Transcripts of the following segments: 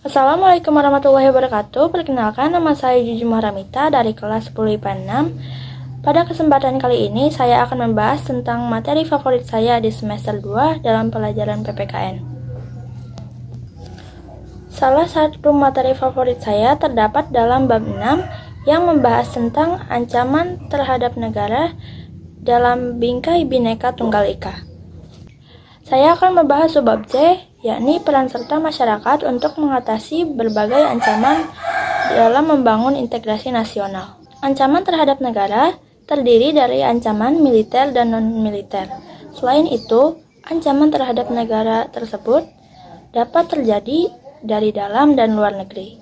Assalamualaikum warahmatullahi wabarakatuh. Perkenalkan, nama saya Juju Maramita dari kelas 10 IPA 6. Pada kesempatan kali ini saya akan membahas tentang materi favorit saya di semester 2 dalam pelajaran PPKN. Salah satu materi favorit saya terdapat dalam bab 6 yang membahas tentang ancaman terhadap negara dalam Bingkai Bhinneka Tunggal Ika. Saya akan membahas subbab C, yakni peran serta masyarakat untuk mengatasi berbagai ancaman dalam membangun integrasi nasional. Ancaman terhadap negara terdiri dari ancaman militer dan non-militer. Selain itu, ancaman terhadap negara tersebut dapat terjadi dari dalam dan luar negeri.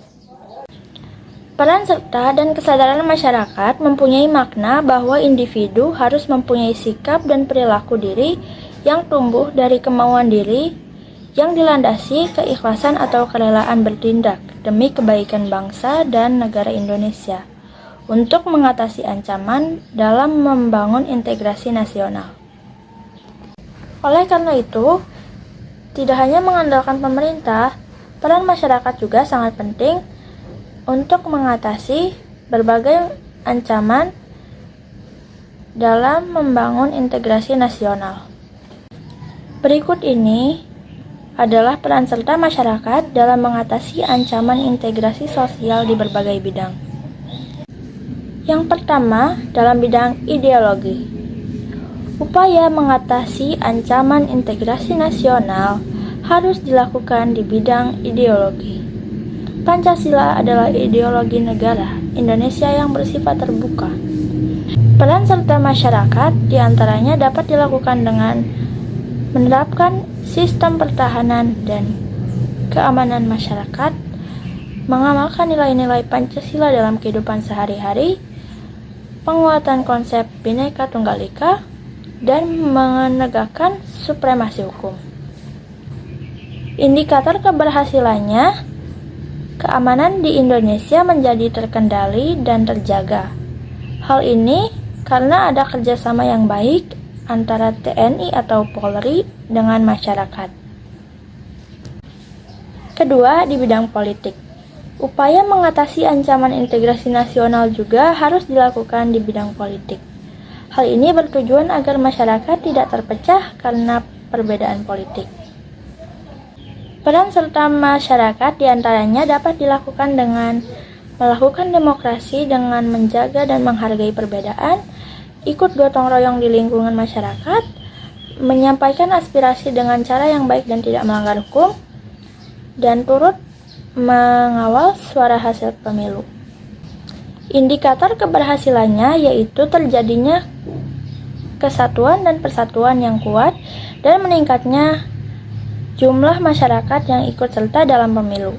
Peran serta dan kesadaran masyarakat mempunyai makna bahwa individu harus mempunyai sikap dan perilaku diri yang tumbuh dari kemauan diri yang dilandasi keikhlasan atau kerelaan bertindak demi kebaikan bangsa dan negara Indonesia untuk mengatasi ancaman dalam membangun integrasi nasional. Oleh karena itu, tidak hanya mengandalkan pemerintah, peran masyarakat juga sangat penting untuk mengatasi berbagai ancaman dalam membangun integrasi nasional. Berikut ini adalah peran serta masyarakat dalam mengatasi ancaman integrasi sosial di berbagai bidang. Yang pertama, dalam bidang ideologi. Upaya mengatasi ancaman integrasi nasional harus dilakukan di bidang ideologi. Pancasila adalah ideologi negara Indonesia yang bersifat terbuka. Peran serta masyarakat diantaranya dapat dilakukan dengan menerapkan sistem pertahanan dan keamanan masyarakat, mengamalkan nilai-nilai Pancasila dalam kehidupan sehari-hari, penguatan konsep Bhinneka Tunggal Ika, dan menegakkan supremasi hukum. Indikator keberhasilannya, keamanan di Indonesia menjadi terkendali dan terjaga. Hal ini karena ada kerjasama yang baik antara TNI atau Polri dengan masyarakat. Kedua, di bidang politik. Upaya mengatasi ancaman integrasi nasional juga harus dilakukan di bidang politik. Hal ini bertujuan agar masyarakat tidak terpecah karena perbedaan politik. Peran serta masyarakat diantaranya dapat dilakukan dengan melakukan demokrasi dengan menjaga dan menghargai perbedaan, ikut gotong royong di lingkungan masyarakat, menyampaikan aspirasi dengan cara yang baik dan tidak melanggar hukum, dan turut mengawal suara hasil pemilu. Indikator keberhasilannya yaitu terjadinya kesatuan dan persatuan yang kuat dan meningkatnya jumlah masyarakat yang ikut serta dalam pemilu.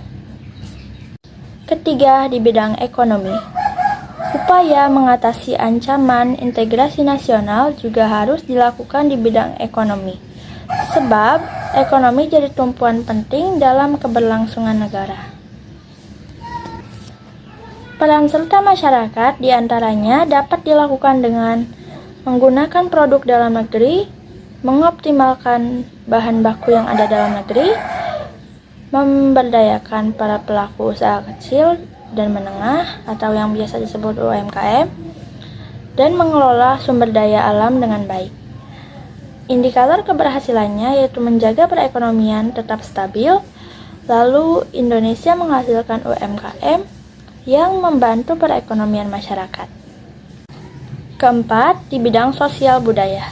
Ketiga, di bidang ekonomi. Upaya mengatasi ancaman integrasi nasional juga harus dilakukan di bidang ekonomi, sebab ekonomi jadi tumpuan penting dalam keberlangsungan negara. Peran serta masyarakat diantaranya dapat dilakukan dengan menggunakan produk dalam negeri, mengoptimalkan bahan baku yang ada dalam negeri, memberdayakan para pelaku usaha kecil dan menengah atau yang biasa disebut UMKM, dan mengelola sumber daya alam dengan baik. Indikator keberhasilannya yaitu menjaga perekonomian tetap stabil, lalu Indonesia menghasilkan UMKM yang membantu perekonomian masyarakat. Keempat, di bidang sosial budaya.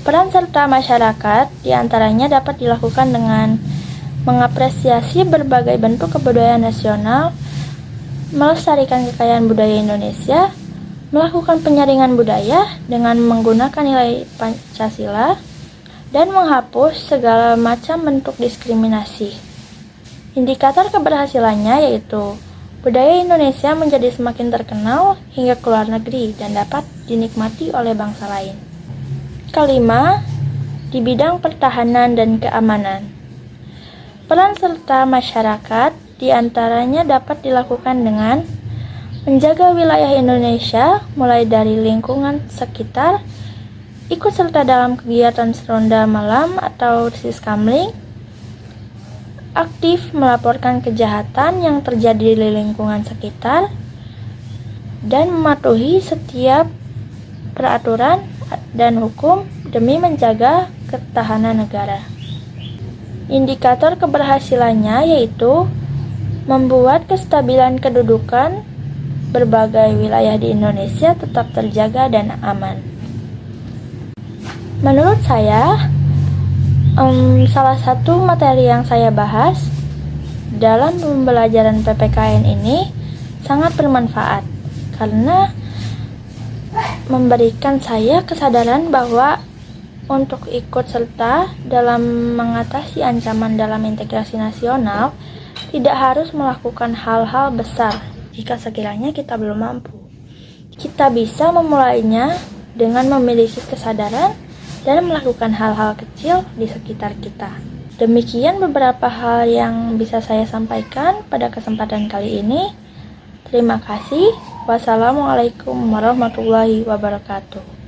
Peran serta masyarakat diantaranya dapat dilakukan dengan mengapresiasi berbagai bentuk kebudayaan nasional, melestarikan kekayaan budaya Indonesia, melakukan penyaringan budaya dengan menggunakan nilai Pancasila, dan menghapus segala macam bentuk diskriminasi. Indikator keberhasilannya yaitu budaya Indonesia menjadi semakin terkenal hingga ke luar negeri dan dapat dinikmati oleh bangsa lain. Kelima, di bidang pertahanan dan keamanan. Peran serta masyarakat diantaranya dapat dilakukan dengan menjaga wilayah Indonesia mulai dari lingkungan sekitar, ikut serta dalam kegiatan ronda malam atau siskamling, aktif melaporkan kejahatan yang terjadi di lingkungan sekitar, dan mematuhi setiap peraturan dan hukum demi menjaga ketahanan negara. Indikator keberhasilannya yaitu membuat kestabilan kedudukan berbagai wilayah di Indonesia tetap terjaga dan aman. Menurut saya, salah satu materi yang saya bahas dalam pembelajaran PPKN ini sangat bermanfaat karena memberikan saya kesadaran bahwa untuk ikut serta dalam mengatasi ancaman dalam integrasi nasional tidak harus melakukan hal-hal besar jika sekiranya kita belum mampu. Kita bisa memulainya dengan memiliki kesadaran dan melakukan hal-hal kecil di sekitar kita. Demikian beberapa hal yang bisa saya sampaikan pada kesempatan kali ini. Terima kasih. Wassalamualaikum warahmatullahi wabarakatuh.